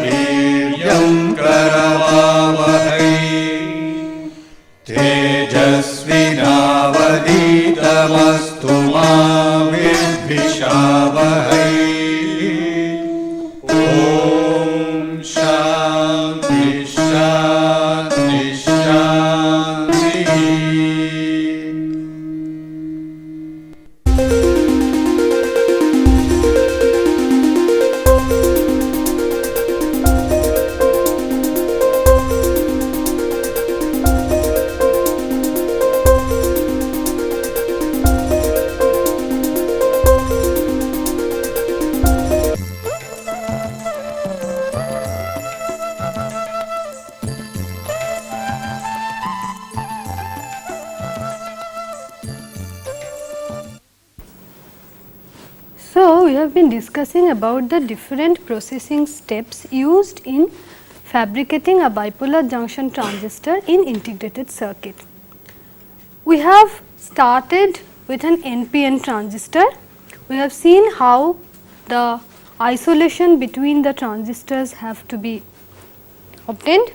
वीर्यं करवावहै तेजस्विनावधीतमस्तु मा विद्विषावहै। ॐ शान्ति शान्ति शान्तिः। So, we have been discussing about the different processing steps used in fabricating a bipolar junction transistor in integrated circuit. We have started with an NPN transistor. We have seen how the isolation between the transistors have to be obtained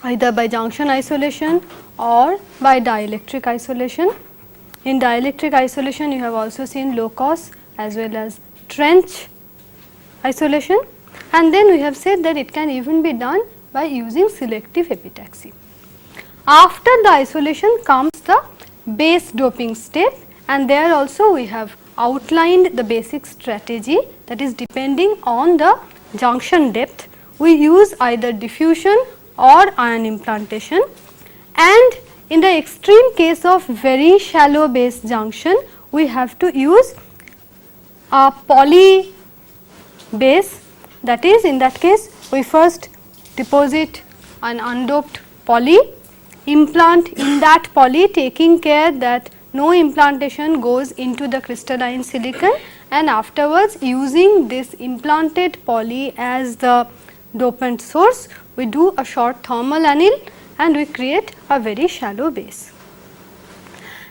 either by junction isolation or by dielectric isolation. In dielectric isolation, you have also seen low cost as well as trench isolation, and then we have said that it can even be done by using selective epitaxy. After the isolation comes the base doping step, and there also we have outlined the basic strategy, that is depending on the junction depth we use either diffusion or ion implantation, and in the extreme case of very shallow base junction we have to use a poly base, that is in that case we first deposit an undoped poly, implant in that poly taking care that no implantation goes into the crystalline silicon, and afterwards using this implanted poly as the dopant source we do a short thermal anneal and we create a very shallow base.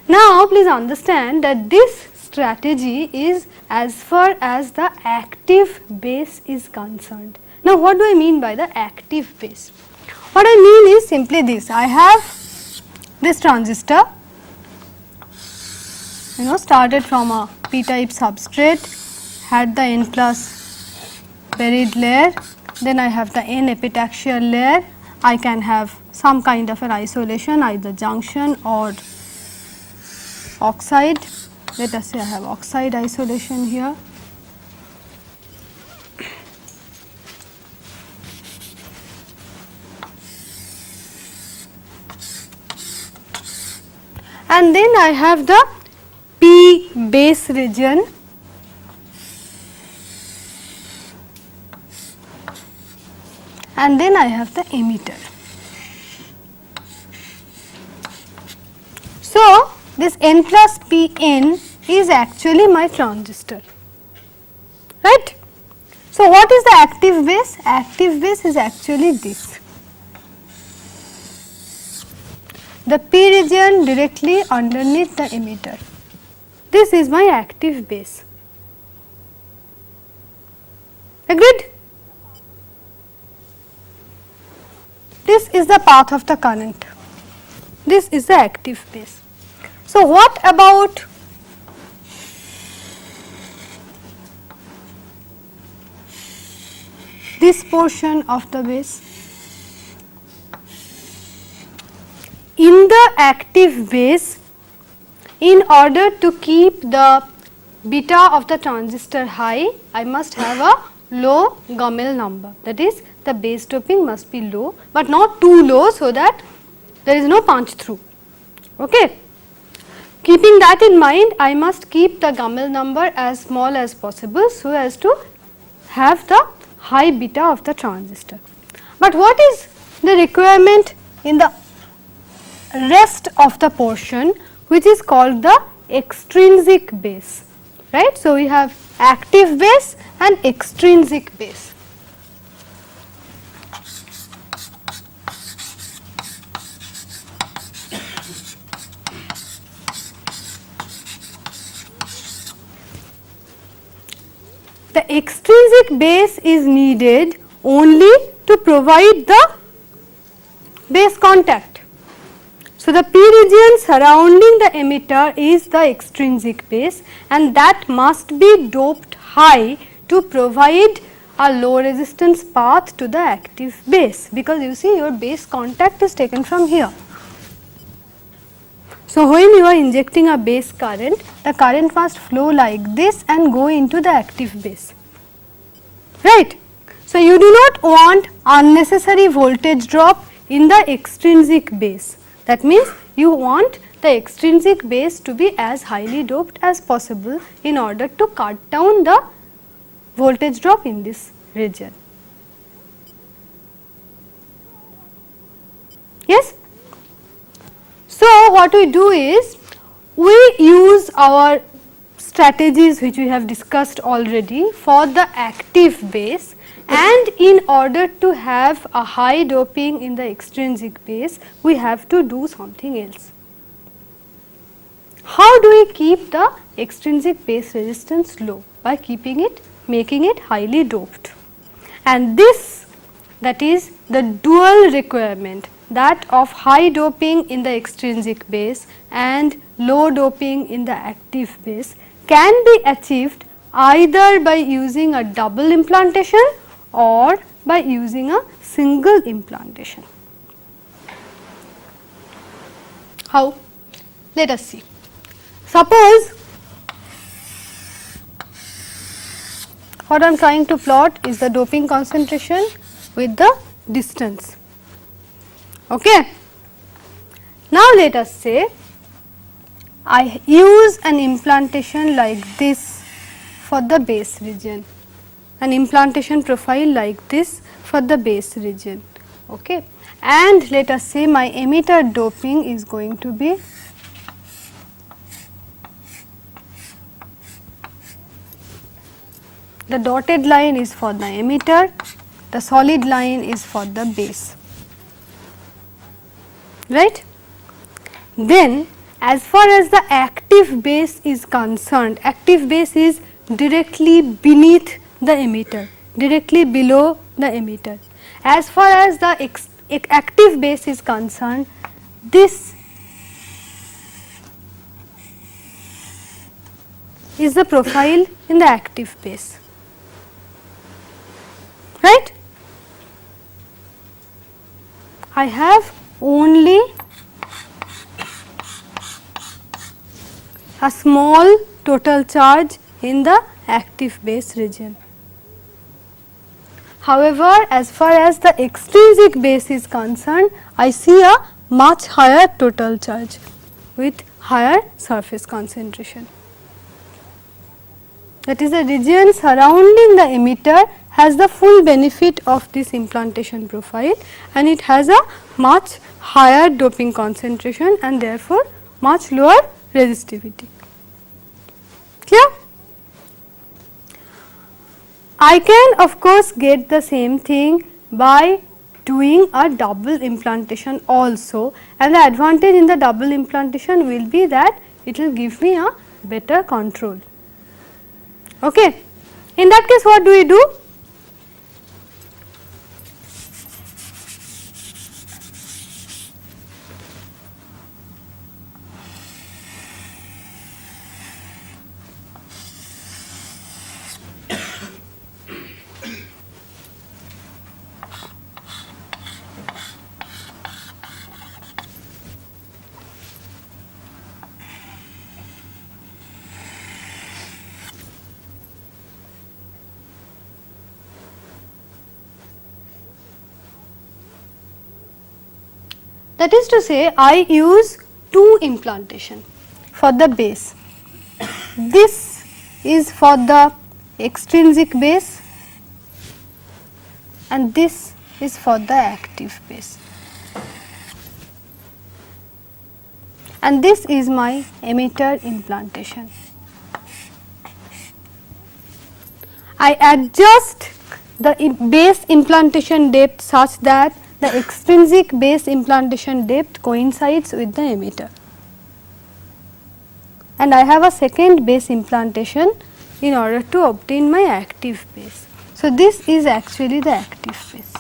Now, please understand that this strategy is as far as the active base is concerned. Now, what do I mean by the active base? What I mean is simply this: I have this transistor, started from a p-type substrate, had the n plus buried layer, then I have the n epitaxial layer. I can have some kind of an isolation, either junction or oxide. Let us say I have oxide isolation here. And then I have the p base region, and then I have the emitter. So, this n plus p n is actually my transistor, right. So, what is the active base? Active base is actually this, the p region directly underneath the emitter. This is my active base. Agreed? This is the path of the current. This is the active base. So, what about this portion of the base? In the active base, in order to keep the beta of the transistor high, I must have a low Gummel number, that is the base doping must be low, but not too low so that there is no punch through. Okay. Keeping that in mind, I must keep the Gummel number as small as possible so as to have the high beta of the transistor. But what is the requirement in the rest of the portion, which is called the extrinsic base, right. So, we have active base and extrinsic base. the extrinsic base is needed only to provide the base contact. So, the P region surrounding the emitter is the extrinsic base, and that must be doped high to provide a low resistance path to the active base, because you see your base contact is taken from here. So, when you are injecting a base current, the current must flow like this and go into the active base, right. So, you do not want unnecessary voltage drop in the extrinsic base. That means, you want the extrinsic base to be as highly doped as possible in order to cut down the voltage drop in this region. Yes? So, what we do is, we use our strategies which we have discussed already for the active base, and in order to have a high doping in the extrinsic base, we have to do something else. How do we keep the extrinsic base resistance low? By making it highly doped. And this, that is the dual requirement, that of high doping in the extrinsic base and low doping in the active base, can be achieved either by using a double implantation or by using a single implantation. How? Let us see. Suppose what I am trying to plot is the doping concentration with the distance. Okay. Now, let us say I use an implantation like this for the base region, an implantation profile like this for the base region, okay. And let us say my emitter doping is going to be the dotted line is for the emitter, the solid line is for the base, right. Then as far as the active base is concerned, active base is directly beneath the emitter, directly below the emitter. As far as the active base is concerned, this is the profile in the active base, right. I have only a small total charge in the active base region. However, as far as the extrinsic base is concerned, I see a much higher total charge with higher surface concentration. That is, the region surrounding the emitter has the full benefit of this implantation profile, and it has a much higher doping concentration and therefore much lower resistivity. Clear? I can of course get the same thing by doing a double implantation also, and the advantage in the double implantation will be that it will give me a better control. Okay. In that case, what do we do? That is to say, I use two implantation for the base. This is for the extrinsic base and this is for the active base. And this is my emitter implantation. I adjust the base implantation depth such that the extrinsic base implantation depth coincides with the emitter, and I have a second base implantation in order to obtain my active base. So, this is actually the active base.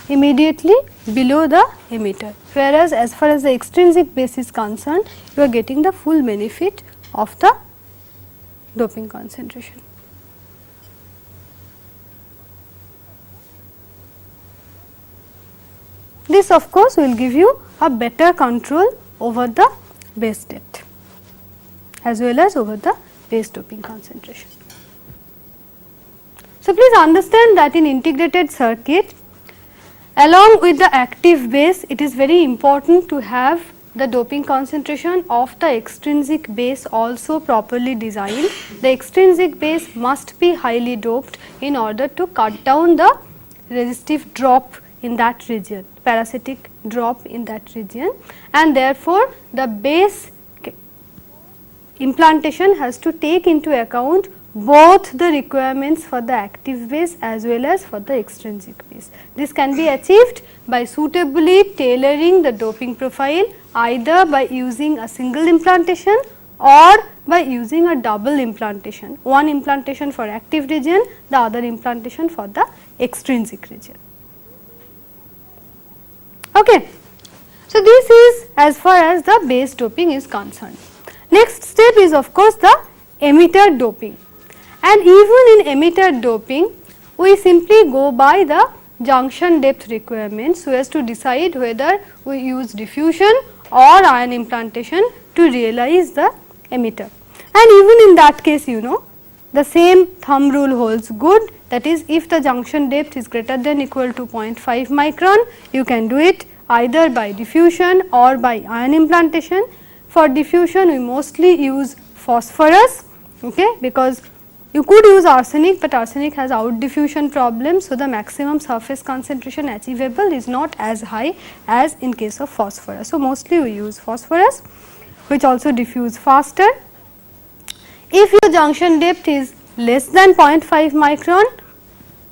Immediately below the emitter, whereas as far as the extrinsic base is concerned, you are getting the full benefit of the doping concentration. This of course will give you a better control over the base depth as well as over the base doping concentration. So, please understand that in integrated circuit, along with the active base, it is very important to have the doping concentration of the extrinsic base also properly designed. The extrinsic base must be highly doped in order to cut down the resistive drop in that region, parasitic drop in that region, and therefore, the base implantation has to take into account both the requirements for the active base as well as for the extrinsic base. This can be achieved by suitably tailoring the doping profile either by using a single implantation or by using a double implantation, one implantation for active region, the other implantation for the extrinsic region. Okay. So, this is as far as the base doping is concerned. Next step is of course the emitter doping, and even in emitter doping we simply go by the junction depth requirements so as to decide whether we use diffusion or ion implantation to realize the emitter. And even in that case, you know, the same thumb rule holds good, that is, if the junction depth is greater than equal to 0.5 micron, you can do it either by diffusion or by ion implantation. For diffusion we mostly use phosphorus, okay, because you could use arsenic, but arsenic has out diffusion problem. So, the maximum surface concentration achievable is not as high as in case of phosphorus. So, mostly we use phosphorus, which also diffuse faster. If your junction depth is less than 0.5 micron,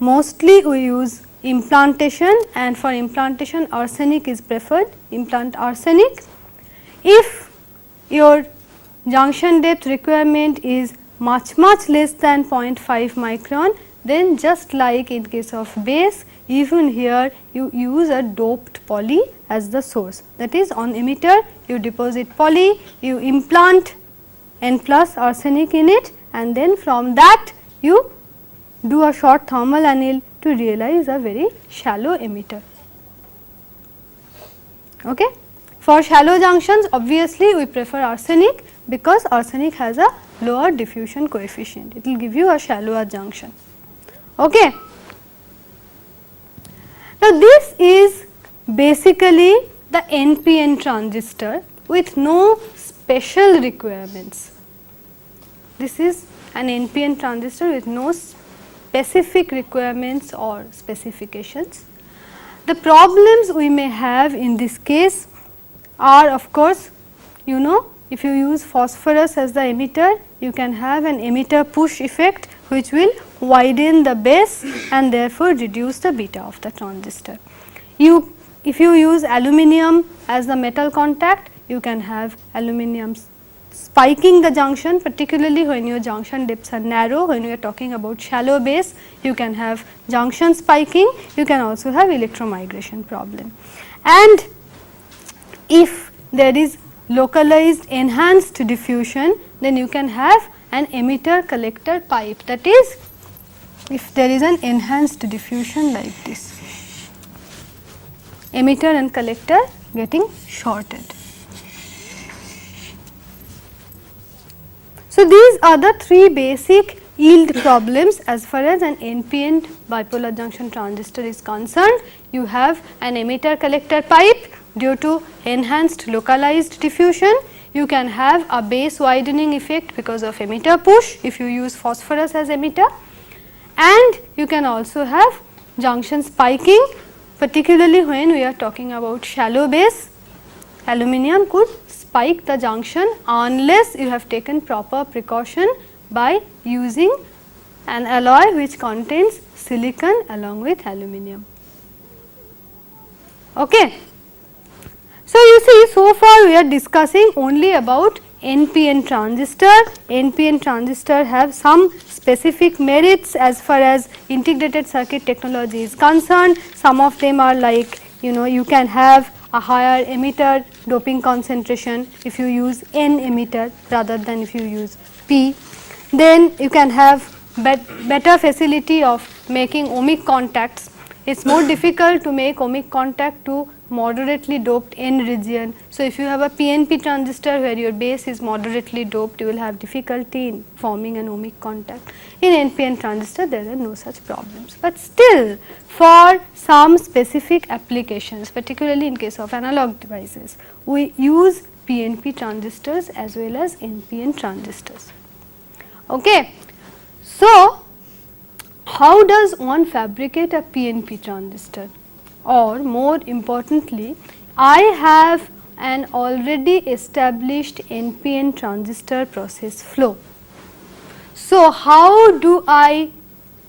mostly we use implantation, and for implantation arsenic is preferred, implant arsenic. If your junction depth requirement is much less than 0.5 micron, then just like in case of base, even here you use a doped poly as the source, that is, on emitter you deposit poly, you implant N plus arsenic in it, and then from that you do a short thermal anneal to realize a very shallow emitter. Okay. For shallow junctions, obviously we prefer arsenic because arsenic has a lower diffusion coefficient, it will give you a shallower junction. Okay. Now, this is basically the NPN transistor with no special requirements. This is an NPN transistor with no specific requirements or specifications. The problems we may have in this case are, of course, you know, if you use phosphorus as the emitter, you can have an emitter push effect which will widen the base and therefore reduce the beta of the transistor. If you use aluminum as the metal contact, you can have aluminum spiking the junction, particularly when your junction depths are narrow. When we are talking about shallow base, you can have junction spiking, you can also have electromigration problem. And if there is localized enhanced diffusion, then you can have an emitter collector pipe, that is, if there is an enhanced diffusion like this, emitter and collector getting shorted. So, these are the three basic yield problems as far as an NPN bipolar junction transistor is concerned. You have an emitter collector pipe due to enhanced localized diffusion. You can have a base widening effect because of emitter push if you use phosphorus as emitter, and you can also have junction spiking, particularly when we are talking about shallow base. Aluminum could spike the junction unless you have taken proper precaution by using an alloy which contains silicon along with aluminum. Okay. So, you see so far we are discussing only about NPN transistor. NPN transistor have some specific merits as far as integrated circuit technology is concerned. Some of them are like, you can have a higher emitter doping concentration if you use N emitter rather than if you use P. Then you can have better facility of making ohmic contacts. It is more difficult to make ohmic contact to moderately doped N region. So, if you have a PNP transistor where your base is moderately doped, you will have difficulty in forming an ohmic contact. In NPN transistor there are no such problems, but still for some specific applications, particularly in case of analog devices, we use PNP transistors as well as NPN transistors. Okay. So, how does one fabricate a PNP transistor? Or more importantly, I have an already established NPN transistor process flow. So, how do I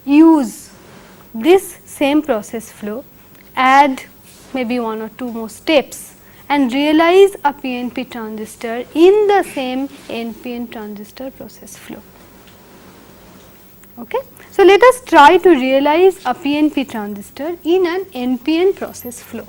use this same process flow, add maybe 1 or 2 more steps and realize a PNP transistor in the same NPN transistor process flow? Okay. So, let us try to realize a PNP transistor in an NPN process flow.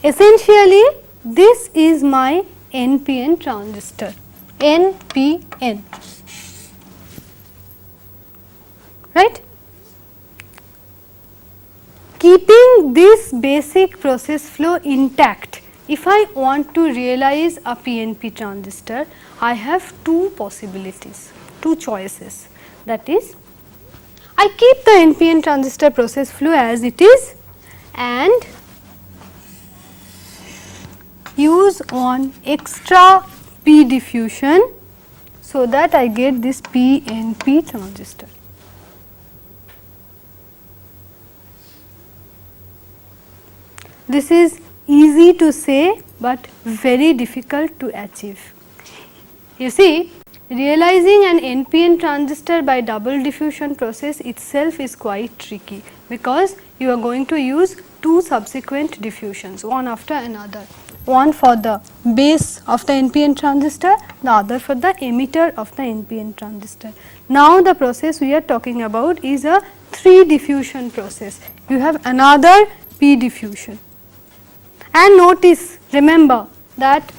Essentially, this is my NPN transistor, NPN, right. Keeping this basic process flow intact, if I want to realize a PNP transistor, I have 2 possibilities, 2 choices. That is, I keep the NPN transistor process flow as it is and use one extra P diffusion, so that I get this PNP transistor. This is easy to say, but very difficult to achieve. You see, realizing an NPN transistor by double diffusion process itself is quite tricky, because you are going to use 2 subsequent diffusions, one after another. One for the base of the NPN transistor, the other for the emitter of the NPN transistor. Now, the process we are talking about is a 3 diffusion process. You have another P diffusion, and notice, remember that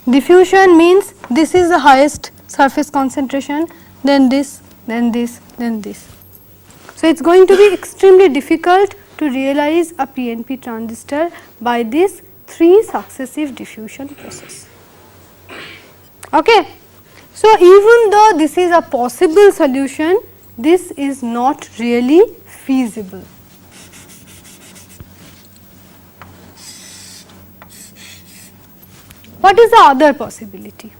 diffusion means this is the highest surface concentration, then this, then this, then this. So, it is going to be extremely difficult to realize a PNP transistor by this 3 successive diffusion process. Okay. So, even though this is a possible solution, this is not really feasible. What is the other possibility?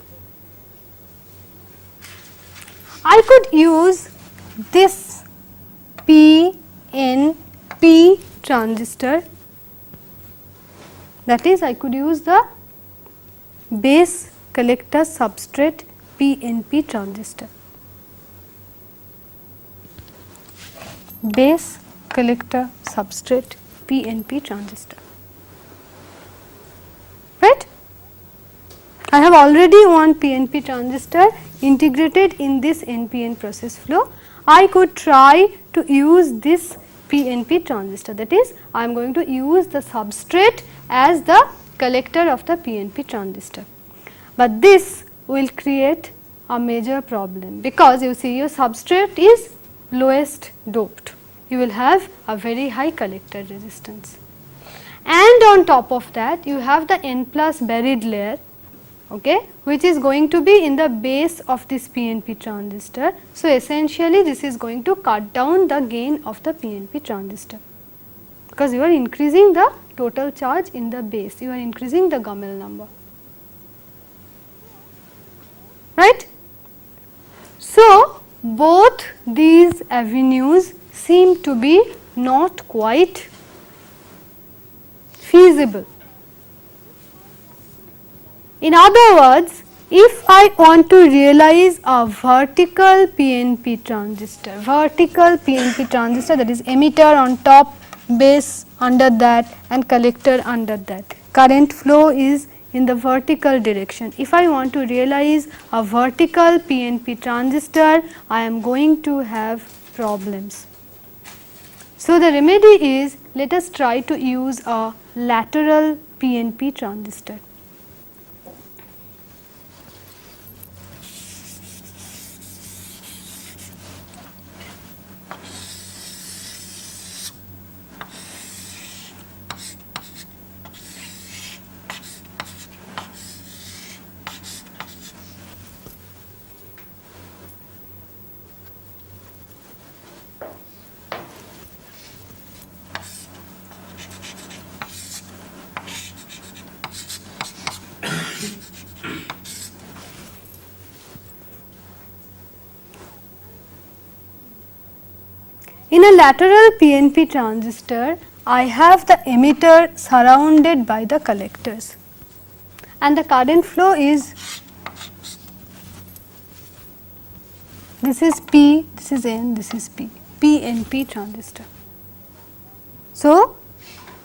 I could use this PNP transistor, that is, I could use the base collector substrate PNP transistor, base collector substrate PNP transistor, right. I have already one PNP transistor integrated in this NPN process flow. I could try to use this PNP transistor, that is, I am going to use the substrate as the collector of the PNP transistor. But this will create a major problem, because you see your substrate is lowest doped, you will have a very high collector resistance, and on top of that you have the N plus buried layer, okay, which is going to be in the base of this PNP transistor. So, essentially this is going to cut down the gain of the PNP transistor, because you are increasing the total charge in the base, you are increasing the Gummel number, right. So, both these avenues seem to be not quite feasible. In other words, if I want to realize a vertical PNP transistor, that is emitter on top, base under that and collector under that, current flow is in the vertical direction. If I want to realize a vertical PNP transistor, I am going to have problems. So, the remedy is, let us try to use a lateral PNP transistor. In a lateral PNP transistor, I have the emitter surrounded by the collectors and the current flow is, this is P, this is N, this is P, PNP transistor. So,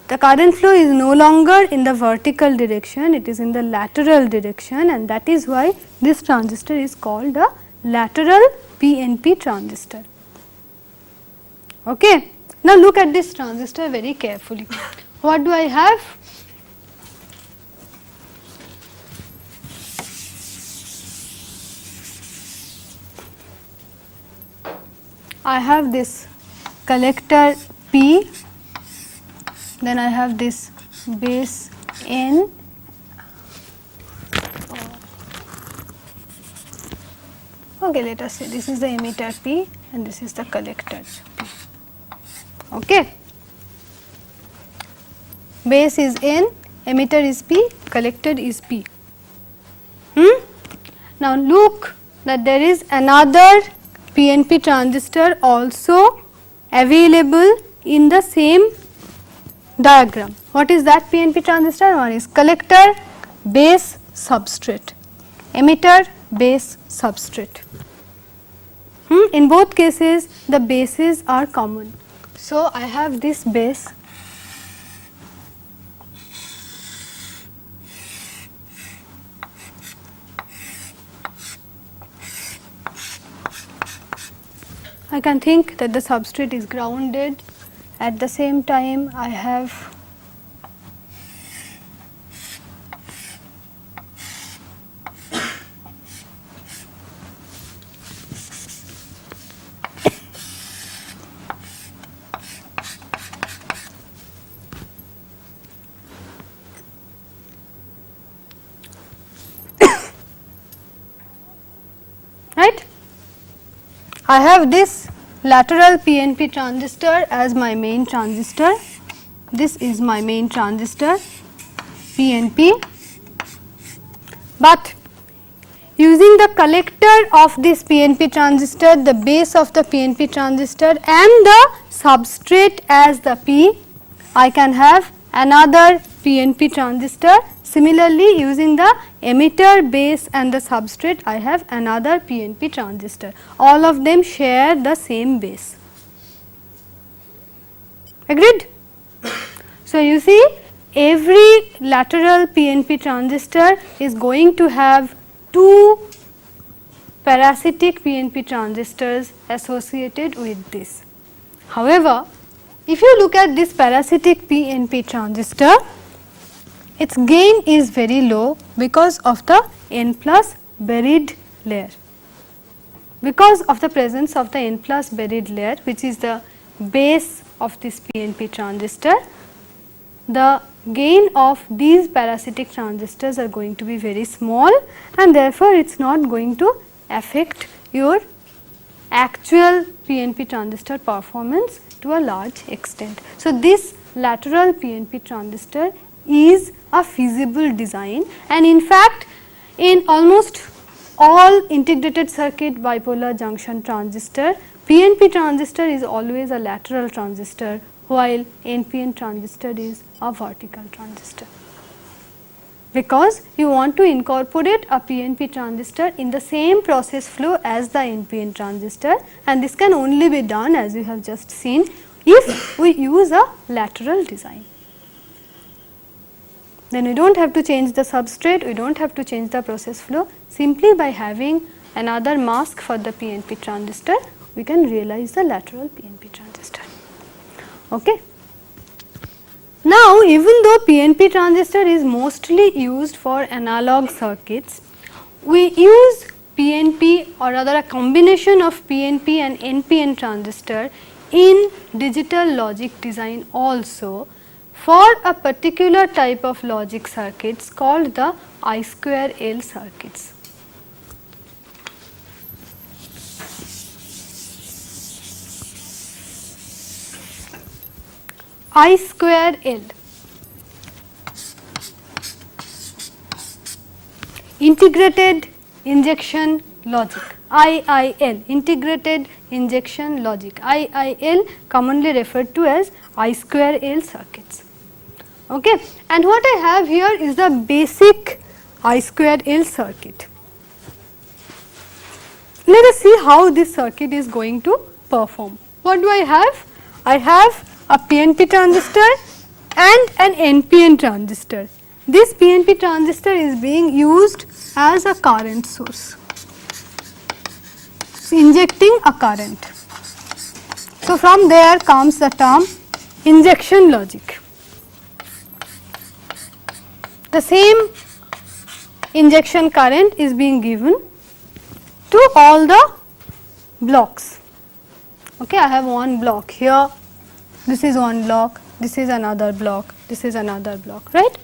the current flow is no longer in the vertical direction, it is in the lateral direction, and that is why this transistor is called a lateral PNP transistor. Okay. Now, look at this transistor very carefully. What do I have? I have this collector P, then I have this base N, okay, let us say this is the emitter P and this is the collector P. Okay. Base is N, emitter is P, collector is P. Now, look that there is another PNP transistor also available in the same diagram. What is that PNP transistor? One is collector, base, substrate, emitter, base, substrate. In both cases the bases are common. So, I have this base, I can think that the substrate is grounded, at the same time I have right. I have this lateral PNP transistor as my main transistor. This is my main transistor PNP, but using the collector of this PNP transistor, the base of the PNP transistor and the substrate as the P, I can have another PNP transistor. Similarly, using the emitter, base and the substrate, I have another PNP transistor. All of them share the same base. Agreed? So, you see, every lateral PNP transistor is going to have two parasitic PNP transistors associated with this. However, if you look at this parasitic PNP transistor, its gain is very low because of the N plus buried layer. Because of the presence of the N plus buried layer, which is the base of this PNP transistor, the gain of these parasitic transistors are going to be very small, and therefore, it is not going to affect your actual PNP transistor performance to a large extent. So, this lateral PNP transistor is a feasible design, and in fact in almost all integrated circuit bipolar junction transistor, PNP transistor is always a lateral transistor, while NPN transistor is a vertical transistor, because you want to incorporate a PNP transistor in the same process flow as the NPN transistor, and this can only be done, as you have just seen, if we use a lateral design. Then we do not have to change the substrate, we do not have to change the process flow, simply by having another mask for the PNP transistor, we can realize the lateral PNP transistor. Okay. Now, even though PNP transistor is mostly used for analog circuits, we use PNP, or rather a combination of PNP and NPN transistor in digital logic design also, for a particular type of logic circuits called the I square L circuits. I square L, integrated injection logic, IIL, integrated injection logic, IIL commonly referred to as I square L circuits. Okay. And what I have here is the basic I square L circuit. Let us see how this circuit is going to perform. What do I have? I have a PNP transistor and an NPN transistor. This PNP transistor is being used as a current source, so injecting a current. So, from there comes the term injection logic. The same injection current is being given to all the blocks. Okay, I have one block here, this is one block, this is another block, this is another block, right?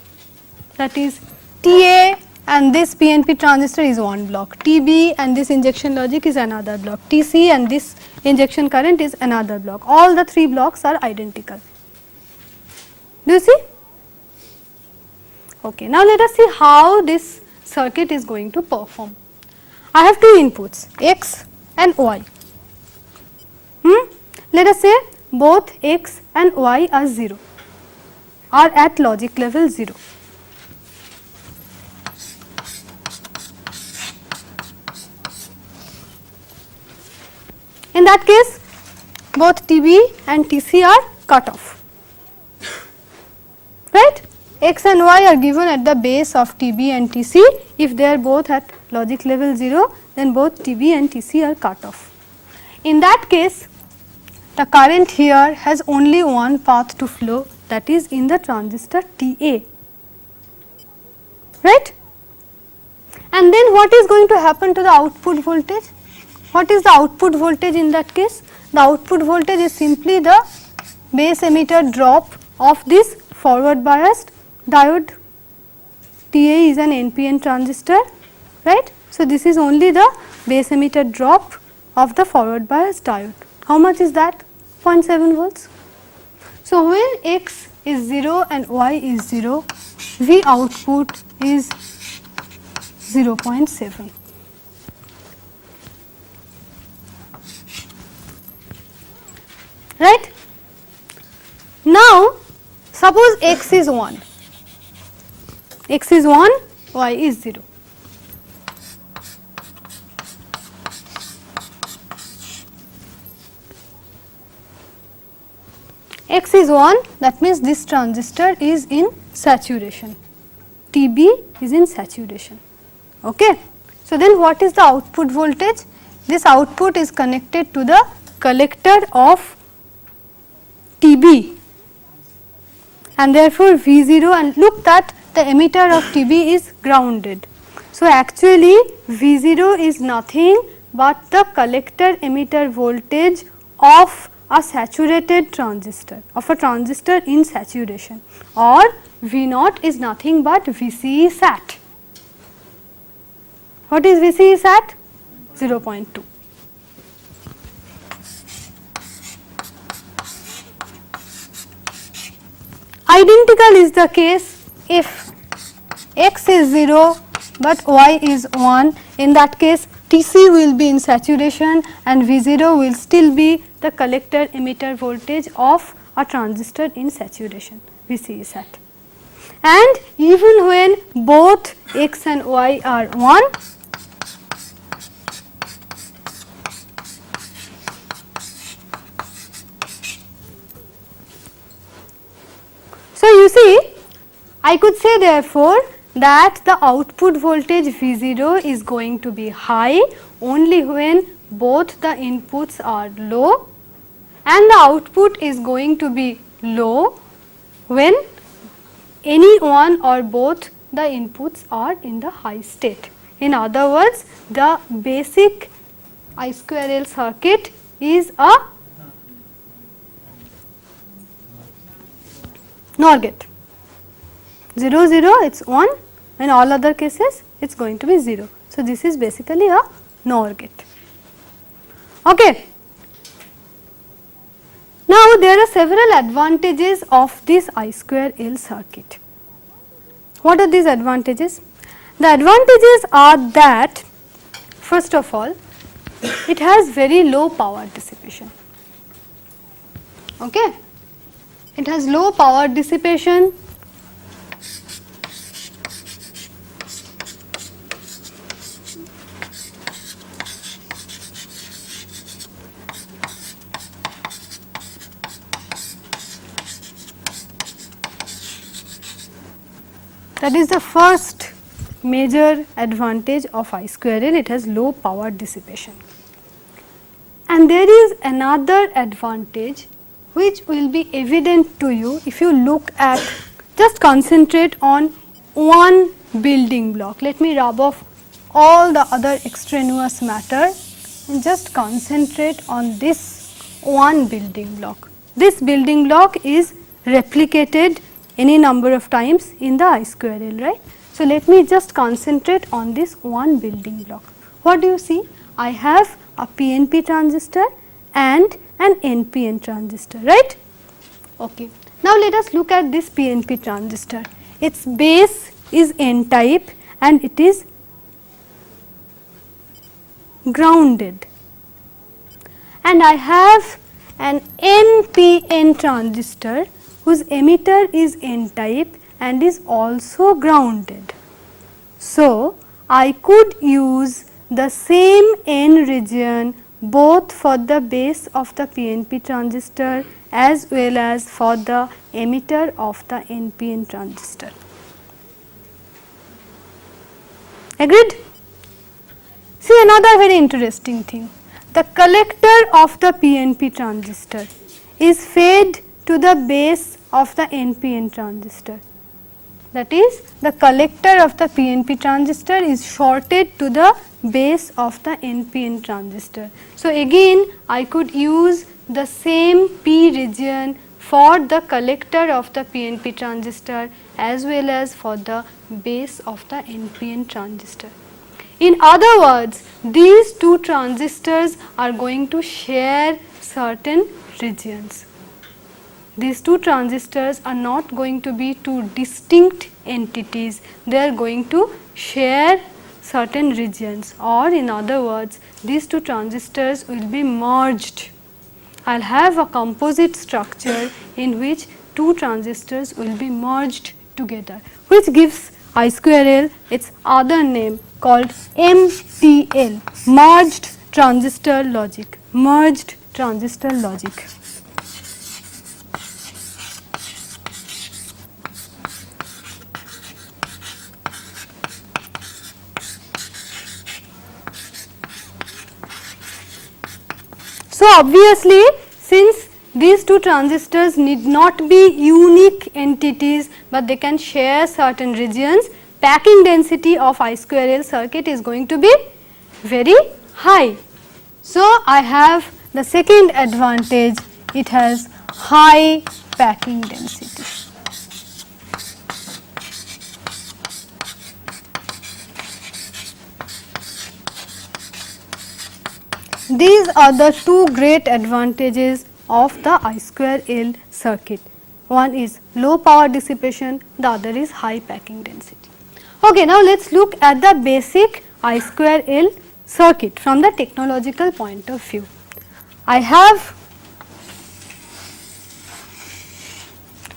That is TA, and this PNP transistor is one block, TB and this injection logic is another block, TC and this injection current is another block. All the three blocks are identical. Do you see? Okay. Now, let us see how this circuit is going to perform. I have two inputs, X and Y. Let us say both X and Y are 0, are at logic level 0. In that case, both TB and TC are cut off, right? X and Y are given at the base of TB and TC. If they are both at logic level 0, then both TB and TC are cut off. In that case, the current here has only one path to flow, that is in the transistor TA, right? And then what is going to happen to the output voltage? What is the output voltage in that case? The output voltage is simply the base emitter drop of this forward biased diode. TA is an NPN transistor, right? So, this is only the base emitter drop of the forward biased diode. How much is that? 0.7 volts. So, when X is 0 and Y is 0, V output is 0.7. Right? Now, suppose X is 1, X is 1, Y is 0. X is 1, that means this transistor is in saturation, TB is in saturation. Okay. So, then what is the output voltage? This output is connected to the collector of TB, and therefore V0, and look that the emitter of TB is grounded. So, actually V0 is nothing but the collector emitter voltage of a saturated transistor, of a transistor in saturation, or V0 is nothing but VCE sat. What is VCE sat? 0.2. Identical is the case if x is 0 but y is 1. In that case Tc will be in saturation and V0 will still be the collector emitter voltage of a transistor in saturation, Vc is at. And even when both x and y are 1, so you see, I could say therefore that the output voltage V0 is going to be high only when both the inputs are low, and the output is going to be low when any one or both the inputs are in the high state. In other words, the basic I square L circuit is a NOR gate. 0 0 it is 1, in all other cases it is going to be 0. So, this is basically a NOR gate. Okay. Now, there are several advantages of this I square L circuit. What are these advantages? The advantages are that first of all, it has very low power dissipation. Okay. It has low power dissipation. That is the first major advantage of I square L, it has low power dissipation. And there is another advantage which will be evident to you if you look at, just concentrate on one building block. Let me rub off all the other extraneous matter and just concentrate on this one building block. This building block is replicated any number of times in the I square L, right. So, let me just concentrate on this one building block. What do you see? I have a PNP transistor and an NPN transistor, right. Okay. Now, let us look at this PNP transistor. Its base is N type and it is grounded, and I have an NPN transistor whose emitter is N type and is also grounded. So, I could use the same N region both for the base of the PNP transistor as well as for the emitter of the NPN transistor. Agreed? See another very interesting thing. The collector of the PNP transistor is fed to the base of the NPN transistor. That is, the collector of the PNP transistor is shorted to the base of the NPN transistor. So, again I could use the same P region for the collector of the PNP transistor as well as for the base of the NPN transistor. In other words, these two transistors are going to share certain regions. These two transistors are not going to be two distinct entities, they are going to share certain regions, or in other words, these two transistors will be merged. I will have a composite structure in which two transistors will be merged together, which gives I square L its other name called MTL, merged transistor logic, merged transistor logic. So, obviously, since these two transistors need not be unique entities, but they can share certain regions, packing density of I square L circuit is going to be very high. So, I have the second advantage, it has high packing density. These are the two great advantages of the I square L circuit. one is low power dissipation, the other is high packing density. Okay, now let us look at the basic I square L circuit from the technological point of view. I have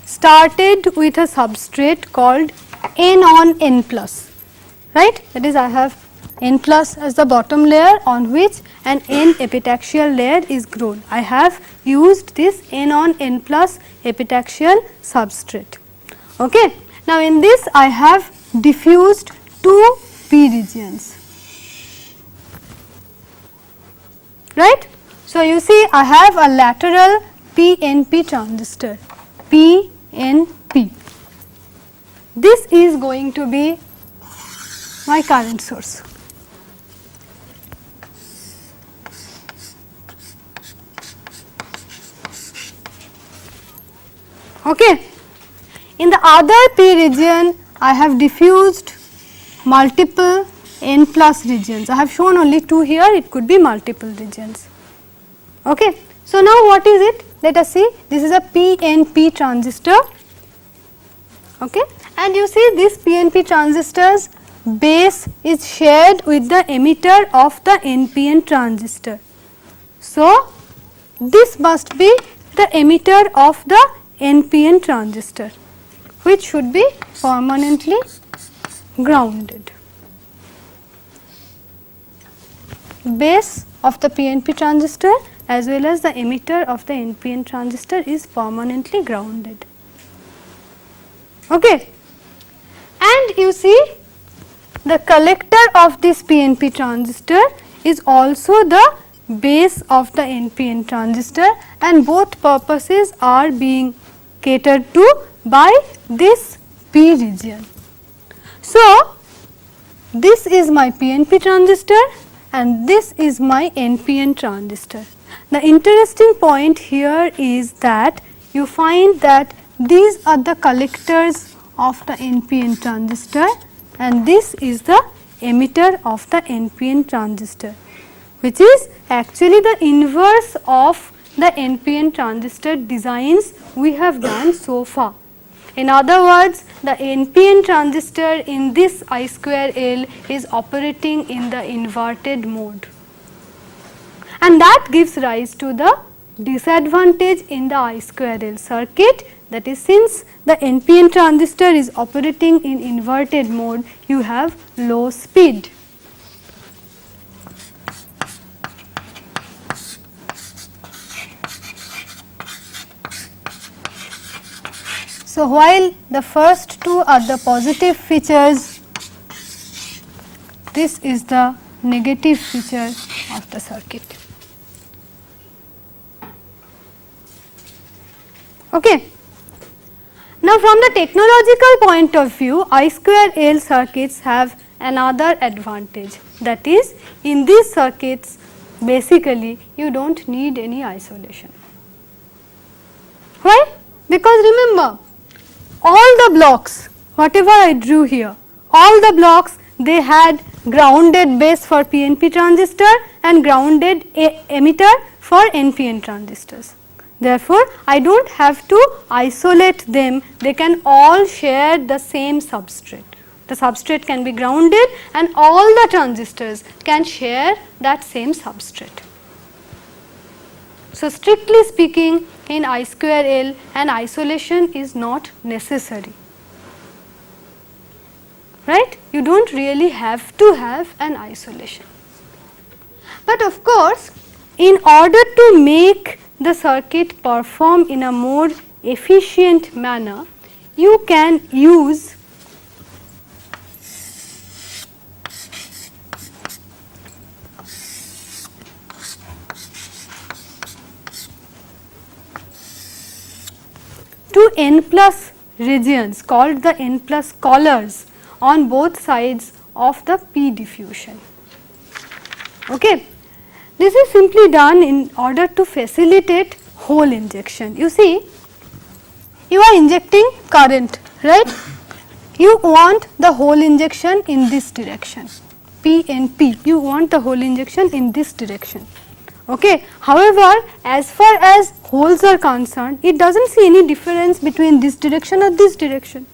started with a substrate called N on N plus, right, that is I have N plus as the bottom layer on which an N epitaxial layer is grown. I have used this N on N plus epitaxial substrate. Okay. Now, in this I have diffused two p regions, right. So, you see I have a lateral PNP transistor, PNP. This is going to be my current source. Okay. In the other P region, I have diffused multiple N plus regions. I have shown only two here, it could be multiple regions. Okay. So, now what is it? Let us see, this is a PNP transistor, okay. And you see this PNP transistor's base is shared with the emitter of the NPN transistor. So, this must be the emitter of the NPN transistor, which should be permanently grounded. Base of the PNP transistor as well as the emitter of the NPN transistor is permanently grounded. Okay. And you see the collector of this PNP transistor is also the base of the NPN transistor, and both purposes are being catered to by this P region. So, this is my PNP transistor and this is my NPN transistor. The interesting point here is that you find that these are the collectors of the NPN transistor and this is the emitter of the NPN transistor, which is actually the inverse of the NPN transistor designs we have done so far. In other words, the NPN transistor in this I square L is operating in the inverted mode, and that gives rise to the disadvantage in the I square L circuit, that is, since the NPN transistor is operating in inverted mode, you have low speed. So, while the first two are the positive features, this is the negative feature of the circuit. Okay. Now, from the technological point of view, I square L circuits have another advantage, that is, in these circuits basically you do not need any isolation. Why? Because remember, all the blocks, whatever I drew here, all the blocks, they had grounded base for PNP transistor and grounded emitter for NPN transistors. Therefore, I do not have to isolate them, they can all share the same substrate. The substrate can be grounded and all the transistors can share that same substrate. So, strictly speaking, in I square L, an isolation is not necessary, right? You do not really have to have an isolation. But of course, in order to make the circuit perform in a more efficient manner, you can use two N plus regions called the N plus collars on both sides of the P diffusion. Okay. This is simply done in order to facilitate hole injection. You see, you are injecting current, right? You want the hole injection in this direction, P and P, you want the hole injection in this direction. Okay. However, as far as holes are concerned, it does not see any difference between this direction or this direction.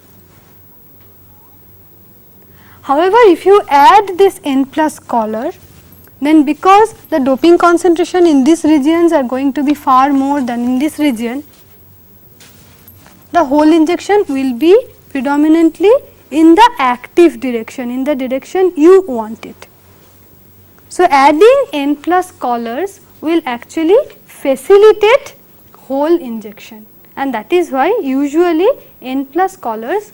However, if you add this N plus collar, then because the doping concentration in these regions are going to be far more than in this region, the hole injection will be predominantly in the active direction, in the direction you want it. So, adding N plus collars will actually facilitate hole injection, and that is why usually N plus collars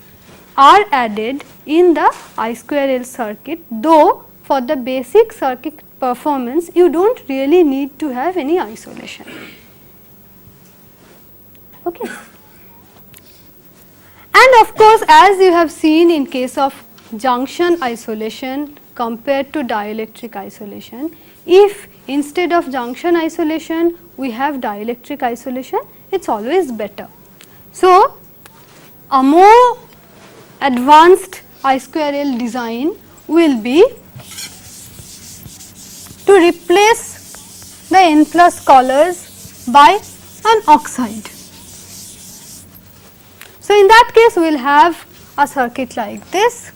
are added in the I square L circuit, though for the basic circuit performance you do not really need to have any isolation. Okay. And of course, as you have seen in case of junction isolation compared to dielectric isolation, if instead of junction isolation we have dielectric isolation, it is always better. So, a more advanced I square L design will be to replace the N plus collars by an oxide. So, in that case we will have a circuit like this.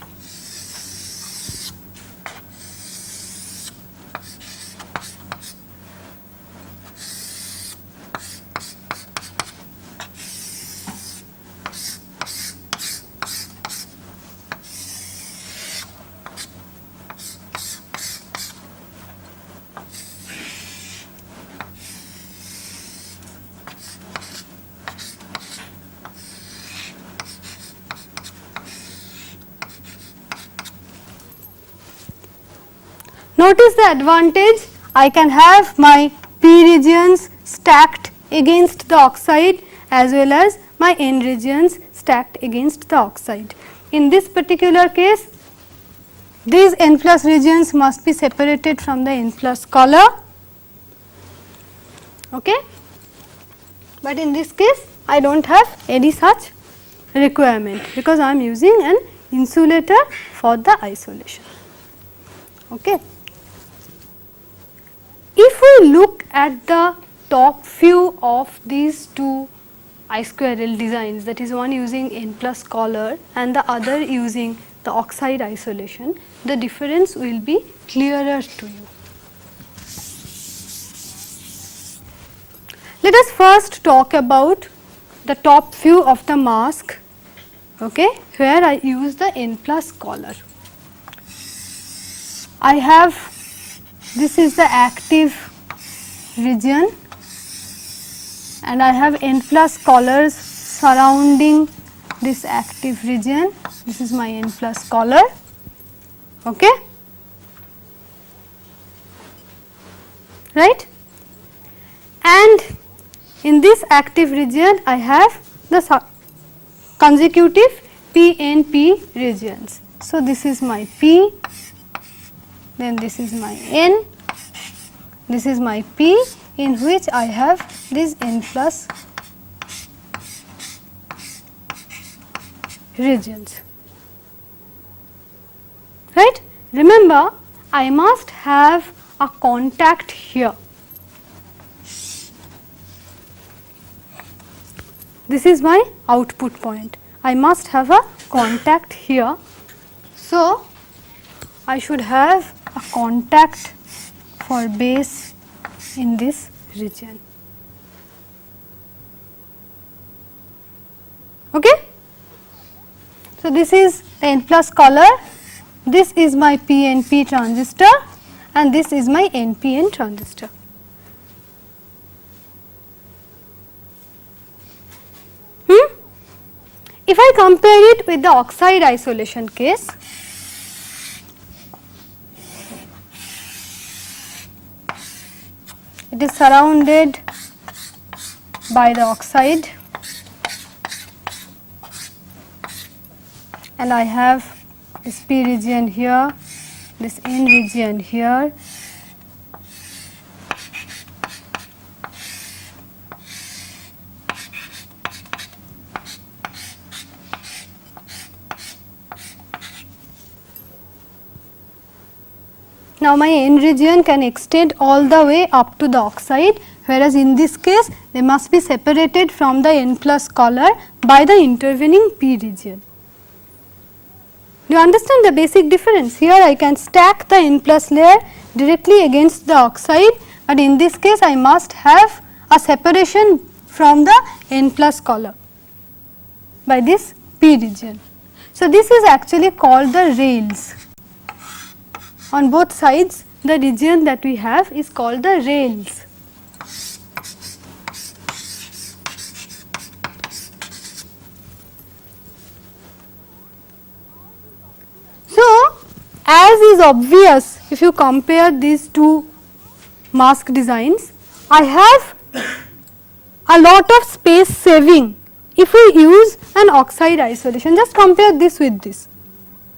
Notice the advantage, I can have my P regions stacked against the oxide as well as my N regions stacked against the oxide. In this particular case, these N plus regions must be separated from the N plus collar, okay. But in this case I do not have any such requirement because I am using an insulator for the isolation, okay. If we look at the top view of these two I square L designs, that is one using N plus collar and the other using the oxide isolation, the difference will be clearer to you. Let us first talk about the top view of the mask, okay, where I use the N plus collar. I have, this is the active region and I have N plus collars surrounding this active region. This is my N plus collar, okay, right. And in this active region I have the consecutive PNP regions. So, this is my P, then this is my N, this is my P in which I have this N plus regions, right. Remember, I must have a contact here. This is my output point. I must have a contact here. So, I should have a contact for base in this region. Okay? So, this is the N plus collar, this is my PNP transistor and this is my NPN transistor. If I compare it with the oxide isolation case, it is surrounded by the oxide and I have this P region here, this N region here. Now my N region can extend all the way up to the oxide, whereas in this case they must be separated from the N plus collar by the intervening P region. Do you understand the basic difference? Here I can stack the N plus layer directly against the oxide, but in this case I must have a separation from the N plus collar by this P region. So this is actually called the rails. On both sides the region that we have is called the rails. So as is obvious, if you compare these two mask designs, I have a lot of space saving if we use an oxide isolation. Just compare this with this.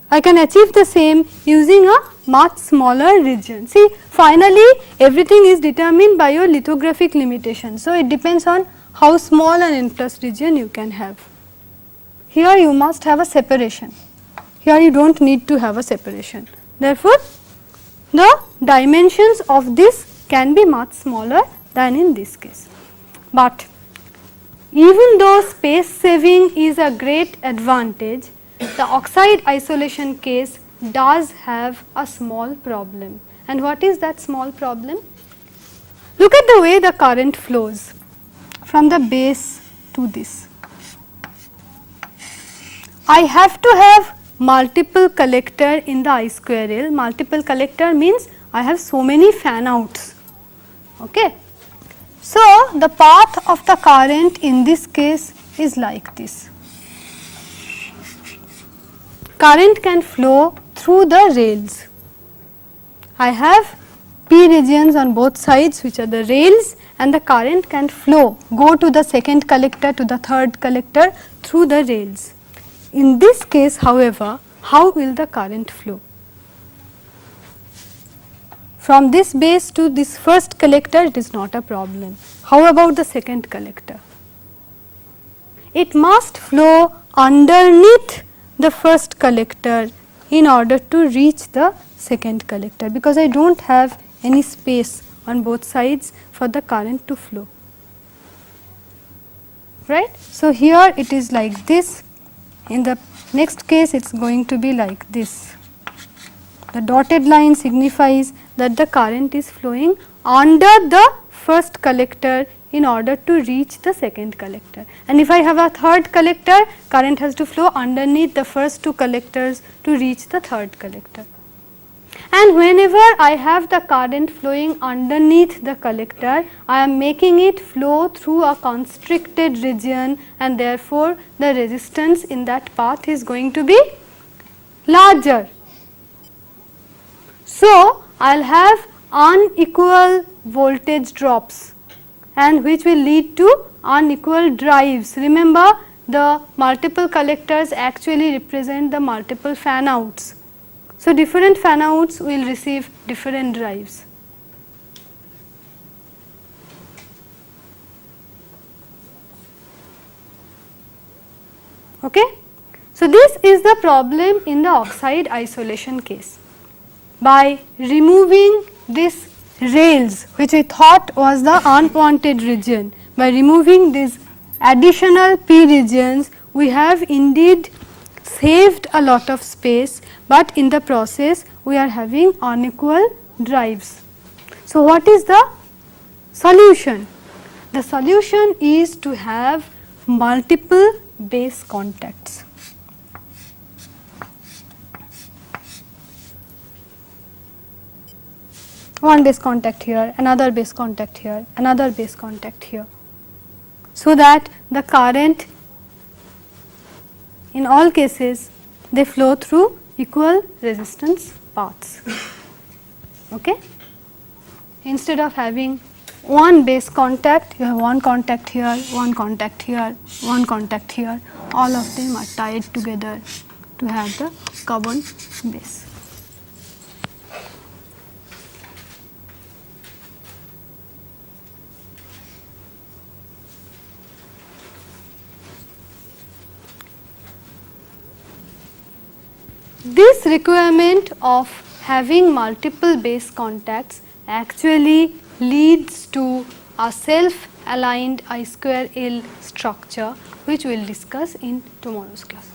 I can achieve the same using a much smaller region. See, finally everything is determined by your lithographic limitation. So it depends on how small an N plus region you can have. Here you must have a separation. Here you do not need to have a separation. Therefore, the dimensions of this can be much smaller than in this case. But even though space saving is a great advantage, the oxide isolation case does have a small problem. And what is that small problem? Look at the way the current flows from the base to this. I have to have multiple collector in the I square L. Multiple collector means I have so many fan outs. Okay. So the path of the current in this case is like this. Current can flow through the rails. I have P regions on both sides which are the rails, and the current can flow, go to the second collector, to the third collector through the rails. In this case, however, how will the current flow? From this base to this first collector it is not a problem. How about the second collector? It must flow underneath the first collector in order to reach the second collector, because I do not have any space on both sides for the current to flow, right. So here it is like this, in the next case it is going to be like this. The dotted line signifies that the current is flowing under the first collector in order to reach the second collector, and if I have a third collector, current has to flow underneath the first two collectors to reach the third collector. And whenever I have the current flowing underneath the collector, I am making it flow through a constricted region, and therefore the resistance in that path is going to be larger. So I will have unequal voltage drops, and which will lead to unequal drives. Remember, the multiple collectors actually represent the multiple fan outs. So different fan outs will receive different drives. Okay? So this is the problem in the oxide isolation case. By removing this rails, which I thought was the unwanted region, by removing these additional P regions, we have indeed saved a lot of space, but in the process we are having unequal drives. So what is the solution? The solution is to have multiple base contacts. One base contact here, another base contact here, another base contact here, so that the current in all cases they flow through equal resistance paths. Okay? Instead of having one base contact, you have one contact here, one contact here, one contact here, all of them are tied together to have the carbon base. This requirement of having multiple base contacts actually leads to a self aligned I square L structure, which we will discuss in tomorrow's class.